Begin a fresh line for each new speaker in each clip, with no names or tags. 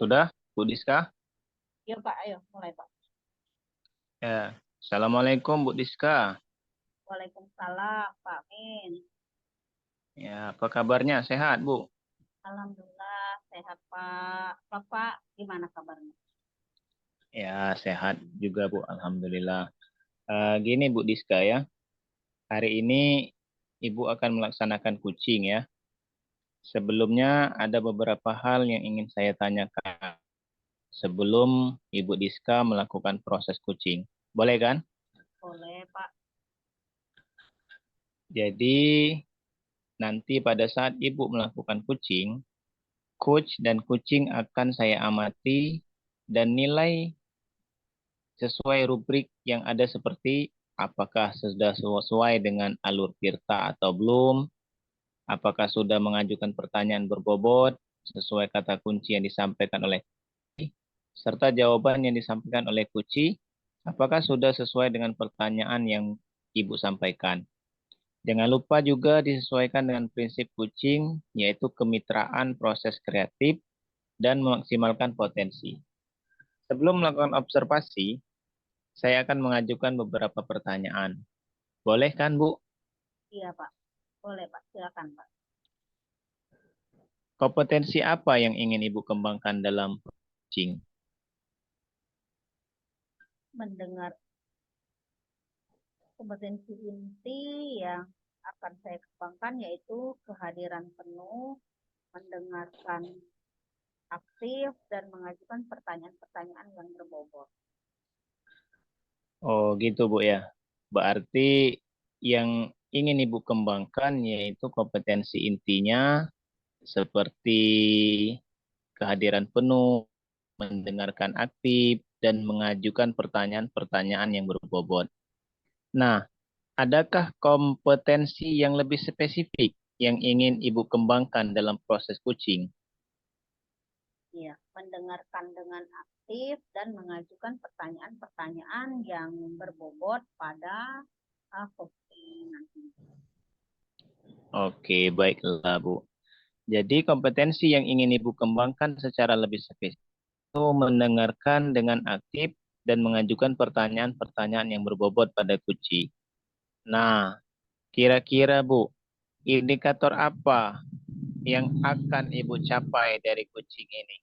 Sudah, Bu Diska?
Yuk Pak, ayo mulai Pak.
Ya. Assalamualaikum, Bu Diska.
Waalaikumsalam Pak Min.
Ya, apa kabarnya? Sehat, Bu?
Alhamdulillah sehat Pak. Bapak gimana kabarnya?
Ya, sehat juga, Bu. Alhamdulillah. Gini, Bu Diska ya. Hari ini Ibu akan melaksanakan kucing ya. Sebelumnya ada beberapa hal yang ingin saya tanyakan sebelum Ibu Diska melakukan proses kucing. Boleh kan?
Boleh Pak.
Jadi, nanti pada saat Ibu melakukan kucing, coach dan kucing akan saya amati dan nilai sesuai rubrik yang ada seperti apakah sudah sesuai dengan alur Tirta atau belum, apakah sudah mengajukan pertanyaan berbobot sesuai kata kunci yang disampaikan oleh serta jawaban yang disampaikan oleh Kuci, apakah sudah sesuai dengan pertanyaan yang Ibu sampaikan. Jangan lupa juga disesuaikan dengan prinsip kucing, yaitu kemitraan proses kreatif dan memaksimalkan potensi. Sebelum melakukan observasi, saya akan mengajukan beberapa pertanyaan. Boleh kan, Bu?
Iya Pak. Boleh Pak. Silakan Pak.
Kompetensi apa yang ingin Ibu kembangkan dalam coaching?
Mendengar kompetensi inti yang akan saya kembangkan yaitu kehadiran penuh, mendengarkan aktif dan mengajukan pertanyaan-pertanyaan yang berbobot.
Oh, gitu, Bu ya. Berarti yang ingin Ibu kembangkan yaitu kompetensi intinya seperti kehadiran penuh, mendengarkan aktif, dan mengajukan pertanyaan-pertanyaan yang berbobot. Nah, adakah kompetensi yang lebih spesifik yang ingin Ibu kembangkan dalam proses coaching?
Iya, mendengarkan dengan aktif dan mengajukan pertanyaan-pertanyaan yang berbobot pada coaching nanti.
Oke, baiklah, Bu. Jadi kompetensi yang ingin Ibu kembangkan secara lebih spesifik itu mendengarkan dengan aktif dan mengajukan pertanyaan-pertanyaan yang berbobot pada kunci. Nah, kira-kira Bu, indikator apa yang akan Ibu capai dari kucing ini?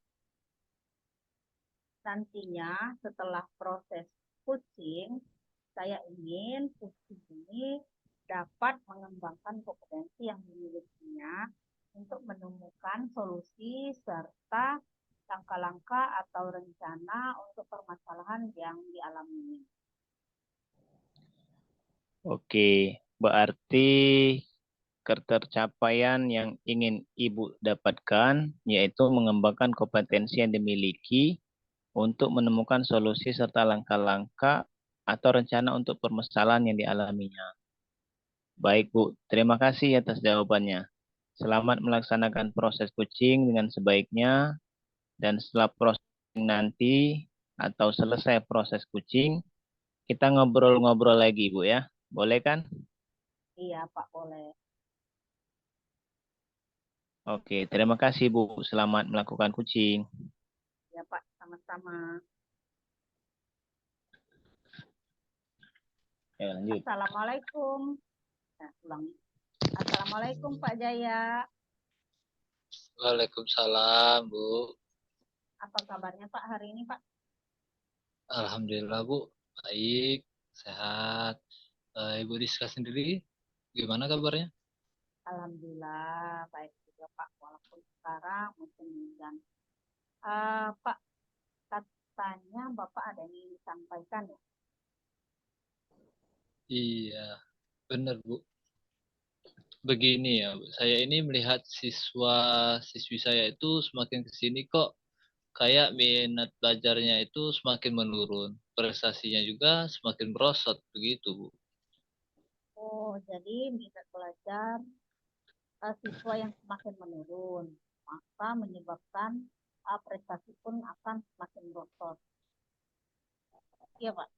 Nantinya setelah proses coaching, saya ingin coaching ini dapat mengembangkan kompetensi yang dimilikinya untuk menemukan solusi serta langkah-langkah atau rencana untuk permasalahan yang dialami.
Oke, berarti ketercapaian yang ingin Ibu dapatkan yaitu mengembangkan kompetensi yang dimiliki untuk menemukan solusi serta langkah-langkah atau rencana untuk permasalahan yang dialaminya. Baik, Bu. Terima kasih atas jawabannya. Selamat melaksanakan proses coaching dengan sebaiknya dan setelah proses nanti atau selesai proses coaching, kita ngobrol-ngobrol lagi, Bu ya. Boleh kan?
Iya, Pak, boleh.
Oke, terima kasih, Bu. Selamat melakukan coaching.
Ya, Pak, sama-sama.
Ya, lanjut.
Assalamualaikum. Nah, ulangi. Assalamualaikum, Pak Jaya.
Waalaikumsalam, Bu.
Apa kabarnya Pak hari ini, Pak?
Alhamdulillah, Bu. Baik, sehat. Ibu Rizka sendiri, gimana kabarnya?
Alhamdulillah, baik juga Pak. Walaupun sekarang musim hujan. Pak, katanya Bapak ada yang ingin disampaikan ya?
Iya, benar, Bu. Begini ya, Bu. Saya ini melihat siswa-siswi saya itu semakin ke sini kok kayak minat belajarnya itu semakin menurun. Prestasinya juga semakin merosot, begitu, Bu.
Oh, jadi minat belajar siswa yang semakin menurun, maka menyebabkan prestasi pun akan semakin merosot. Iya, Pak.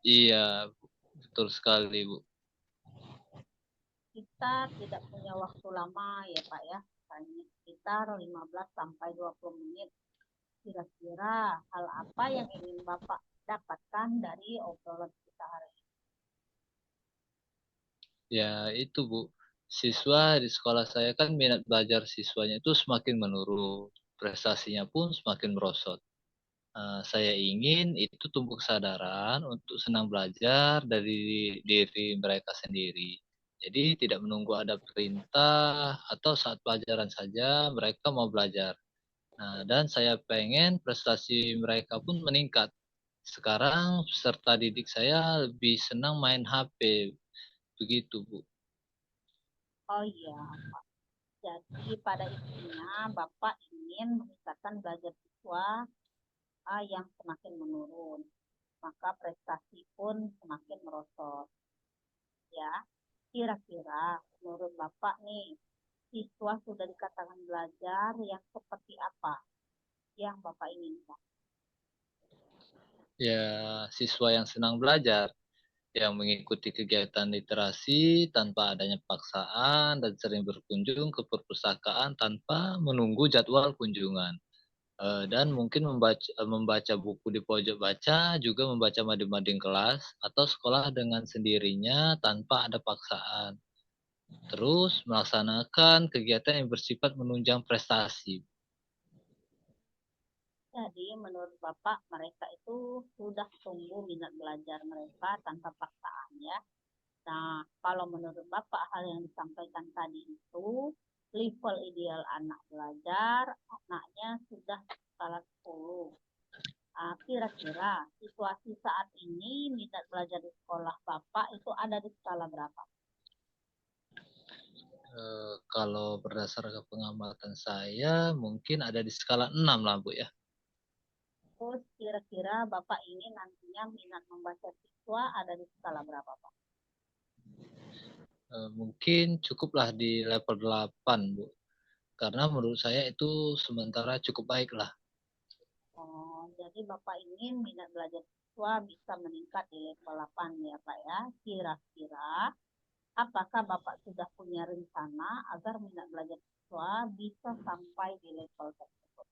Iya, betul sekali, Bu.
Kita tidak punya waktu lama ya, Pak ya. Hanya sekitar 15 sampai 20 menit. Kira-kira hal apa yang ingin Bapak dapatkan dari obrolan kita hari ini?
Ya, itu Bu. Siswa di sekolah saya kan minat belajar siswanya itu semakin menurun. Prestasinya pun semakin merosot. Saya ingin itu tumbuh kesadaran untuk senang belajar dari diri mereka sendiri. Jadi tidak menunggu ada perintah atau saat pelajaran saja mereka mau belajar. Nah, dan saya pengen prestasi mereka pun meningkat. Sekarang peserta didik saya lebih senang main HP. Begitu, Bu.
Oh iya, Pak. Jadi pada intinya Bapak ingin meningkatkan belajar siswa yang semakin menurun. Maka prestasi pun semakin merosot. Ya, kira-kira menurut Bapak nih, siswa sudah dikatakan belajar yang seperti apa yang Bapak inginkan?
Ya, siswa yang senang belajar, yang mengikuti kegiatan literasi tanpa adanya paksaan dan sering berkunjung ke perpustakaan tanpa menunggu jadwal kunjungan. Dan mungkin membaca buku di pojok baca, juga membaca mading-mading kelas atau sekolah dengan sendirinya tanpa ada paksaan. Terus melaksanakan kegiatan yang bersifat menunjang prestasi.
Jadi menurut Bapak mereka itu sudah tumbuh minat belajar mereka tanpa paksaan ya. Nah, kalau menurut Bapak hal yang disampaikan tadi itu level ideal anak belajar, anaknya sudah skala 10. Kira-kira situasi saat ini minat belajar di sekolah Bapak itu ada di skala berapa?
Kalau berdasarkan pengamatan saya, mungkin ada di skala 6 lah, Bu ya.
Terus kira-kira Bapak ini nantinya minat membaca siswa ada di skala berapa, Pak?
Mungkin cukuplah di level 8, Bu. Karena menurut saya itu sementara cukup baik lah.
Oh, jadi Bapak ingin minat belajar siswa bisa meningkat di level 8 ya, Pak ya. Kira-kira apakah Bapak sudah punya rencana agar minat belajar siswa bisa sampai di level tersebut?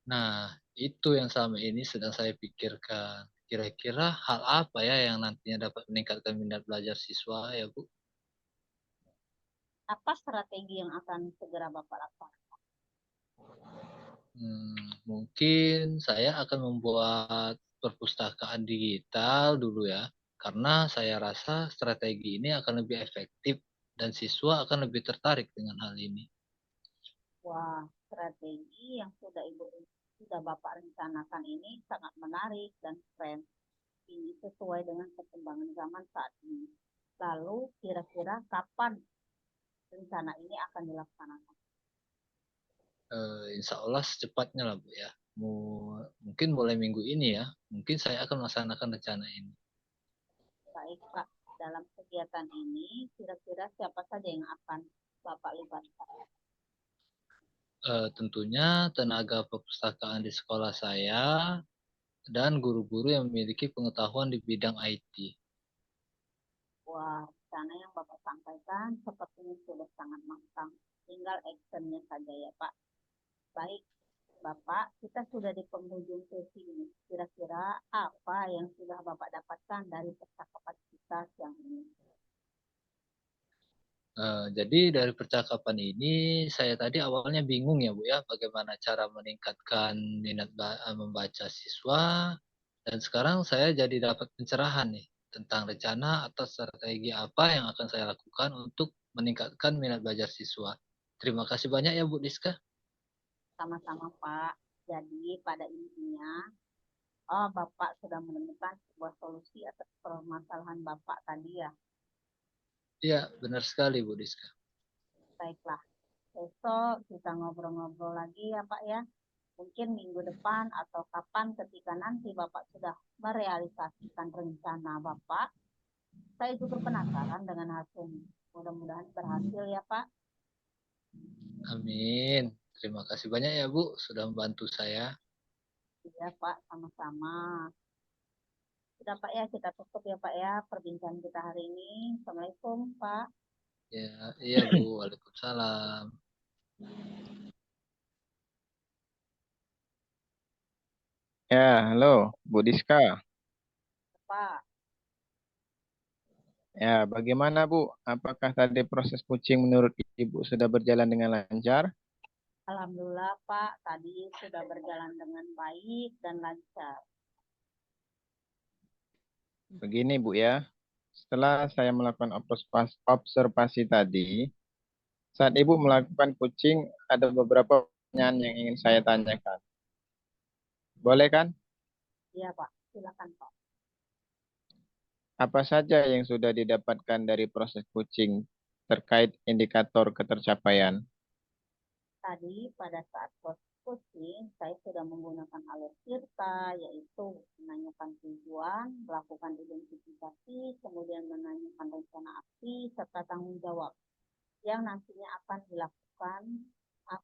Nah, itu yang selama ini sedang saya pikirkan. Kira-kira hal apa ya yang nantinya dapat meningkatkan minat belajar siswa ya, Bu?
Apa strategi yang akan segera Bapak lakukan?
Mungkin saya akan membuat perpustakaan digital dulu ya. Karena saya rasa strategi ini akan lebih efektif dan siswa akan lebih tertarik dengan hal ini.
Wah, strategi yang sudah Bapak rencanakan ini sangat menarik dan keren. Ini sesuai dengan perkembangan zaman saat ini. Lalu kira-kira kapan rencana ini akan dilaksanakan?
Insya Allah secepatnya lah, Bu ya. Mungkin mulai minggu ini ya. Mungkin saya akan melaksanakan rencana ini.
Baik, Pak. Dalam kegiatan ini, kira-kira siapa saja yang akan Bapak libatkan?
Tentunya tenaga perpustakaan di sekolah saya dan guru-guru yang memiliki pengetahuan di bidang IT.
Wah, rencana yang Bapak sampaikan sepertinya sudah sangat matang. Tinggal actionnya saja ya, Pak. Baik, Bapak, kita sudah di penghujung sesi ini. Kira-kira apa yang sudah Bapak dapatkan dari percakapan kita siang ini?
Jadi dari percakapan ini saya tadi awalnya bingung ya Bu ya bagaimana cara meningkatkan minat membaca siswa dan sekarang saya jadi dapat pencerahan nih tentang rencana atau strategi apa yang akan saya lakukan untuk meningkatkan minat belajar siswa. Terima kasih banyak ya Bu Diska.
Sama-sama, Pak. Jadi pada intinya, Bapak sudah menemukan sebuah solusi atas permasalahan Bapak tadi ya.
Iya, benar sekali Bu Diska.
Baiklah, besok kita ngobrol-ngobrol lagi ya Pak ya. Mungkin minggu depan atau kapan ketika nanti Bapak sudah merealisasikan rencana Bapak. Saya juga penasaran dengan hasilnya. Mudah-mudahan berhasil ya Pak.
Amin. Terima kasih banyak ya Bu sudah membantu saya.
Iya Pak, sama-sama. Sudah Pak ya, kita tutup ya Pak ya perbincangan kita hari ini. Assalamualaikum Pak.
Ya, iya Bu. Waalaikumsalam.
Ya, halo, Bu Diska.
Pak.
Ya, bagaimana Bu? Apakah tadi proses kucing menurut Ibu sudah berjalan dengan lancar?
Alhamdulillah Pak, tadi sudah berjalan dengan baik dan lancar.
Begini Bu ya, setelah saya melakukan observasi tadi, saat Ibu melakukan kucing, ada beberapa pertanyaan yang ingin saya tanyakan. Boleh kan?
Iya Pak, silakan Pak.
Apa saja yang sudah didapatkan dari proses kucing terkait indikator ketercapaian?
Tadi pada saat coaching, saya sudah menggunakan alur Tirta, yaitu menanyakan tujuan, melakukan identifikasi, kemudian menanyakan rencana aksi, serta tanggung jawab yang nantinya akan dilakukan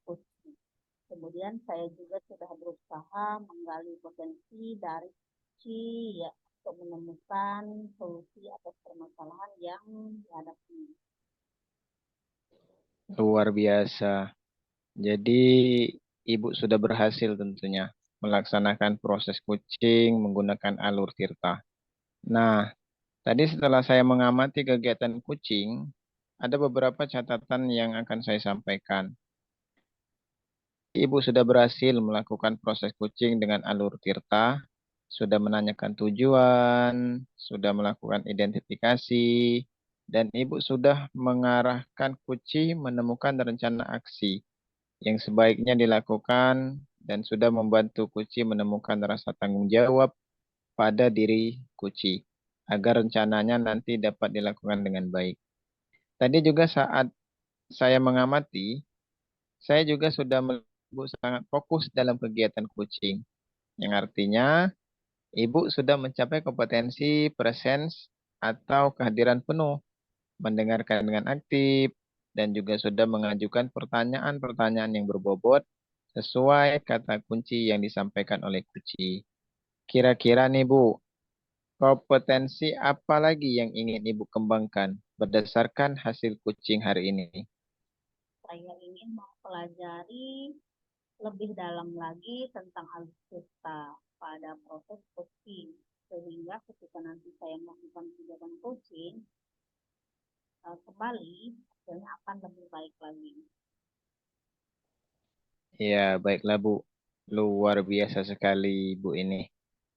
coaching. Kemudian saya juga sudah berusaha menggali potensi dari kunci ya, untuk menemukan solusi atas permasalahan yang dihadapi.
Luar biasa. Jadi Ibu sudah berhasil tentunya melaksanakan proses kucing menggunakan alur Tirta. Nah, tadi setelah saya mengamati kegiatan kucing, ada beberapa catatan yang akan saya sampaikan. Ibu sudah berhasil melakukan proses kucing dengan alur Tirta, sudah menanyakan tujuan, sudah melakukan identifikasi, dan Ibu sudah mengarahkan kucing menemukan rencana aksi yang sebaiknya dilakukan dan sudah membantu kucing menemukan rasa tanggung jawab pada diri kucing agar rencananya nanti dapat dilakukan dengan baik. Tadi juga saat saya mengamati, saya juga sudah Ibu sangat fokus dalam kegiatan kucing, yang artinya Ibu sudah mencapai kompetensi presence atau kehadiran penuh, mendengarkan dengan aktif, dan juga sudah mengajukan pertanyaan-pertanyaan yang berbobot sesuai kata kunci yang disampaikan oleh kucing. Kira-kira nih Bu, kompetensi apa lagi yang ingin Ibu kembangkan berdasarkan hasil kucing hari ini?
Saya ingin mempelajari lebih dalam lagi tentang alutsista pada proses coaching, sehingga ketika nanti saya melakukan kegiatan coaching kembali, hasilnya akan lebih baik lagi.
Ya, baiklah Bu. Luar biasa sekali Bu ini.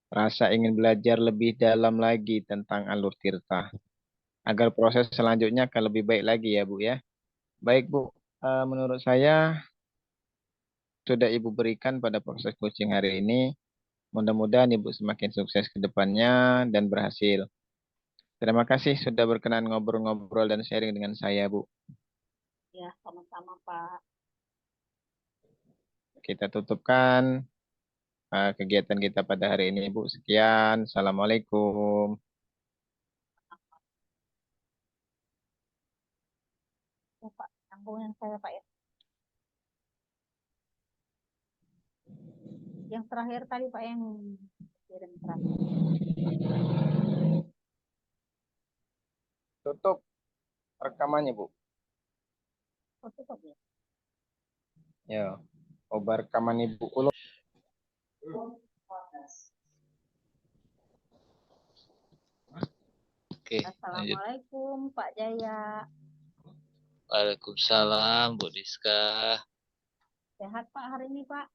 Rasa ingin belajar lebih dalam lagi tentang alur Tirta. Agar proses selanjutnya akan lebih baik lagi ya Bu ya. Baik Bu, menurut saya sudah Ibu berikan pada proses coaching hari ini. Mudah-mudahan Ibu semakin sukses ke depannya dan berhasil. Terima kasih sudah berkenan ngobrol-ngobrol dan sharing dengan saya Bu.
Ya, sama-sama Pak.
Kita tutupkan kegiatan kita pada hari ini Bu. Sekian, Assalamualaikum.
Ya, Pak, sambung yang saya Pak ya. Yang terakhir tadi Pak yang kirim terakhir.
Tutup rekamannya Bu.
Oh, tutup ya.
Ya, coba rekaman Ibu ulang.
Oke, lanjut.
Assalamualaikum Pak Jaya.
Waalaikumsalam Bu Diska.
Sehat Pak hari ini Pak?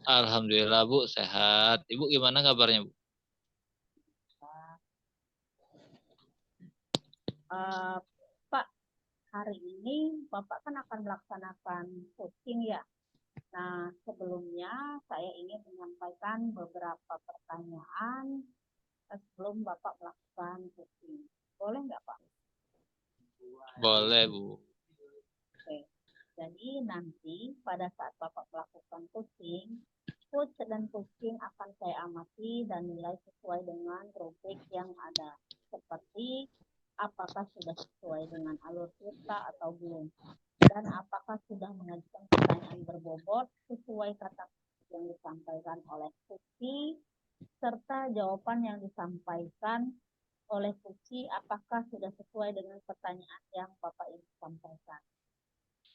Alhamdulillah Bu, sehat. Ibu gimana kabarnya Bu?
Pak, hari ini Bapak kan akan melaksanakan coaching ya. Nah, sebelumnya saya ingin menyampaikan beberapa pertanyaan sebelum Bapak melakukan coaching. Boleh nggak Pak?
Boleh Bu.
Oke. Jadi nanti pada saat Bapak melakukan coaching, coach dan coaching akan saya amati dan nilai sesuai dengan rubrik yang ada. Seperti apakah sudah sesuai dengan alur kita atau belum. Dan apakah sudah mengajukan pertanyaan berbobot sesuai kata yang disampaikan oleh Suci, serta jawaban yang disampaikan oleh Kuci apakah sudah sesuai dengan pertanyaan yang Bapak ingin sampaikan.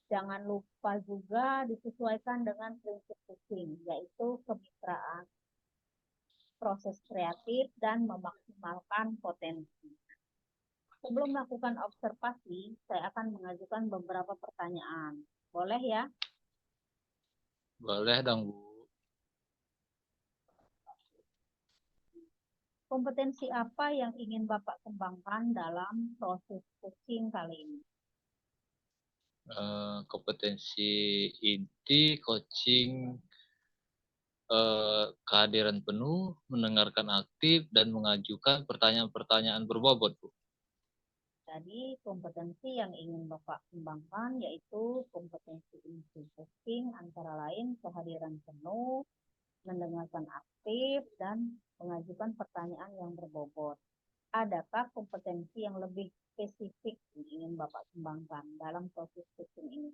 Jangan lupa juga disesuaikan dengan prinsip Kucing, yaitu kemitraan, proses kreatif, dan memaksimalkan potensi. Sebelum melakukan observasi, saya akan mengajukan beberapa pertanyaan. Boleh ya?
Boleh dong, Bu.
Kompetensi apa yang ingin Bapak kembangkan dalam proses coaching kali ini?
Kompetensi inti coaching, kehadiran penuh, mendengarkan aktif, dan mengajukan pertanyaan-pertanyaan berbobot, Bu.
Jadi kompetensi yang ingin Bapak kembangkan yaitu kompetensi inti coaching antara lain kehadiran penuh, mendengarkan aktif, dan mengajukan pertanyaan yang berbobot. Adakah kompetensi yang lebih spesifik yang ingin Bapak kembangkan dalam proses coaching ini?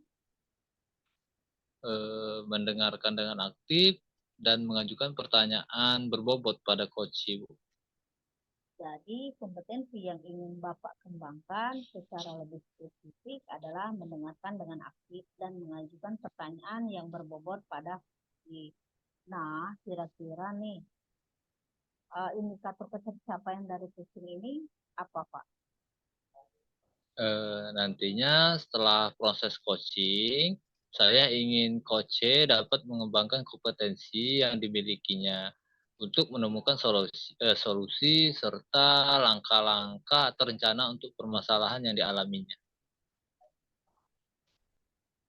Mendengarkan dengan aktif, dan mengajukan pertanyaan berbobot pada coach, Bu.
Jadi kompetensi yang ingin Bapak kembangkan secara lebih spesifik adalah mendengarkan dengan aktif dan mengajukan pertanyaan yang berbobot pada si. Nah, kira-kira nih indikator pencapaian dari coaching ini apa, Pak?
Nantinya setelah proses coaching, saya ingin coach dapat mengembangkan kompetensi yang dimilikinya untuk menemukan solusi serta langkah-langkah atau rencana untuk permasalahan yang dialaminya.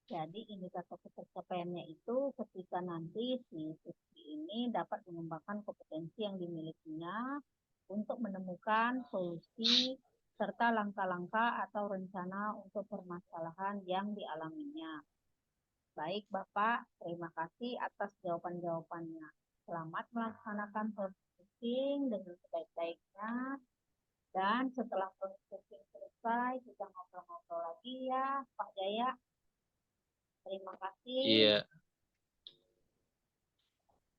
Jadi indikator pencapaiannya itu ketika nanti si siswi ini dapat mengembangkan kompetensi yang dimilikinya untuk menemukan solusi serta langkah-langkah atau rencana untuk permasalahan yang dialaminya. Baik Bapak, terima kasih atas jawaban-jawabannya. Selamat melaksanakan proses coaching dengan sebaik-baiknya. Dan setelah proses coaching selesai, kita ngobrol-ngobrol lagi ya Pak Jaya. Terima kasih.
Iya,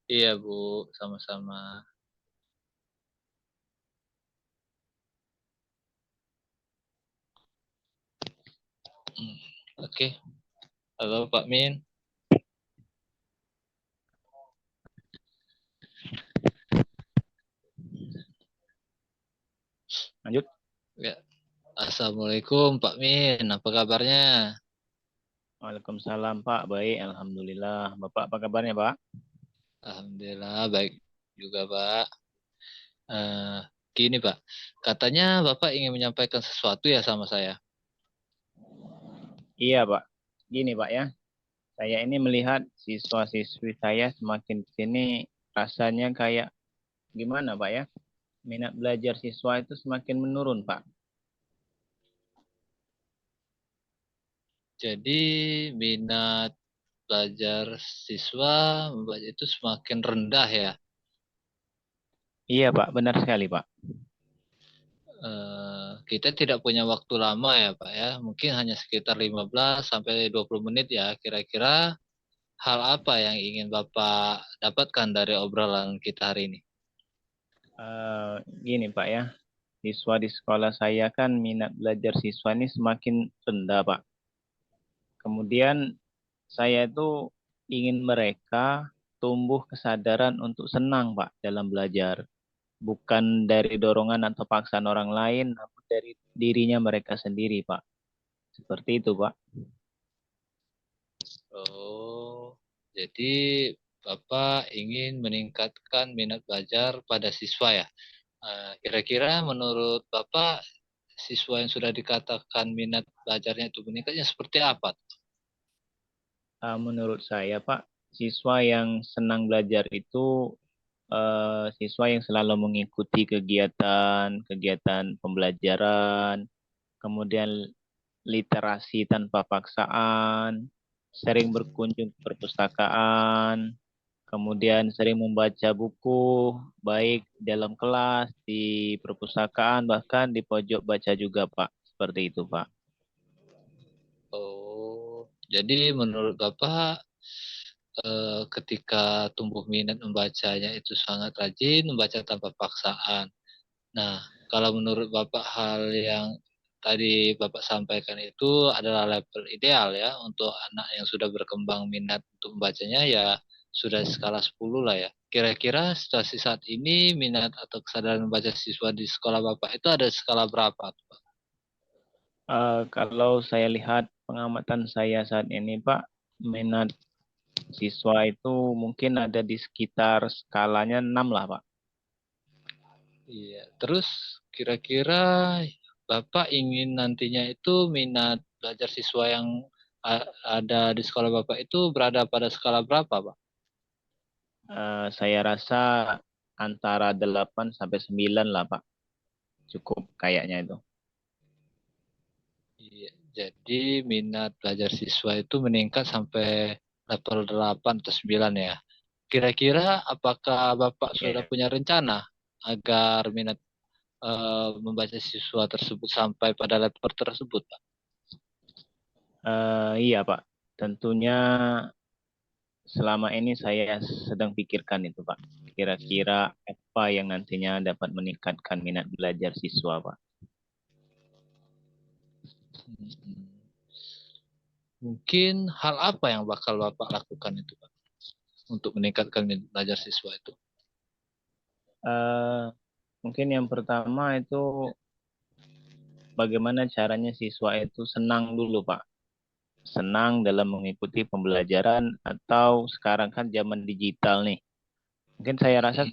iya Bu, sama-sama. Oke, halo Pak Min.
Lanjut.
Ya. Assalamualaikum Pak Min, apa kabarnya?
Waalaikumsalam Pak, baik, alhamdulillah. Bapak apa kabarnya Pak?
Alhamdulillah baik juga Pak. Eh, Gini Pak, katanya Bapak ingin menyampaikan sesuatu ya sama saya.
Iya Pak, gini Pak ya. Saya ini melihat siswa-siswi saya semakin sini rasanya kayak gimana Pak ya? Minat belajar siswa itu semakin menurun Pak.
Jadi minat belajar siswa membaca itu semakin rendah ya.
Iya Pak, benar sekali Pak.
Kita tidak punya waktu lama ya Pak ya. Mungkin hanya sekitar 15 sampai 20 menit ya. Kira-kira hal apa yang ingin Bapak dapatkan dari obrolan kita hari ini?
Gini Pak ya, siswa di sekolah saya kan minat belajar siswa ini semakin rendah Pak. Kemudian saya itu ingin mereka tumbuh kesadaran untuk senang Pak dalam belajar. Bukan dari dorongan atau paksaan orang lain, namun dari dirinya mereka sendiri Pak. Seperti itu Pak.
Oh, jadi Bapak ingin meningkatkan minat belajar pada siswa ya. Kira-kira menurut Bapak siswa yang sudah dikatakan minat belajarnya itu meningkatnya seperti apa?
Menurut saya Pak, siswa yang senang belajar itu siswa yang selalu mengikuti kegiatan pembelajaran, kemudian literasi tanpa paksaan, sering berkunjung ke perpustakaan, kemudian sering membaca buku, baik dalam kelas, di perpustakaan, bahkan di pojok baca juga, Pak. Seperti itu, Pak.
Oh, jadi menurut Bapak ketika tumbuh minat membacanya itu sangat rajin, membaca tanpa paksaan. Nah, kalau menurut Bapak hal yang tadi Bapak sampaikan itu adalah level ideal ya untuk anak yang sudah berkembang minat untuk membacanya ya sudah skala 10 lah ya. Kira-kira situasi saat ini minat atau kesadaran membaca siswa di sekolah Bapak itu ada skala berapa, Pak?
Kalau saya lihat pengamatan saya saat ini, Pak, minat siswa itu mungkin ada di sekitar skalanya 6 lah, Pak.
Iya, terus kira-kira Bapak ingin nantinya itu minat belajar siswa yang ada di sekolah Bapak itu berada pada skala berapa, Pak?
Saya rasa antara 8 sampai 9 lah, Pak. Cukup kayaknya itu.
Iya, jadi minat belajar siswa itu meningkat sampai level 8 atau 9 ya. Kira-kira apakah Bapak sudah
Iya.
punya rencana agar minat membaca siswa tersebut sampai pada level tersebut, Pak?
Iya, Pak. Tentunya selama ini saya sedang pikirkan itu, Pak. Kira-kira apa yang nantinya dapat meningkatkan minat belajar siswa, Pak.
Hmm. Mungkin hal apa yang bakal Bapak lakukan itu, Pak, untuk meningkatkan minat belajar siswa itu?
Eh, Mungkin yang pertama itu bagaimana caranya siswa itu senang dulu, Pak. Senang dalam mengikuti pembelajaran atau sekarang kan zaman digital nih. Mungkin saya rasa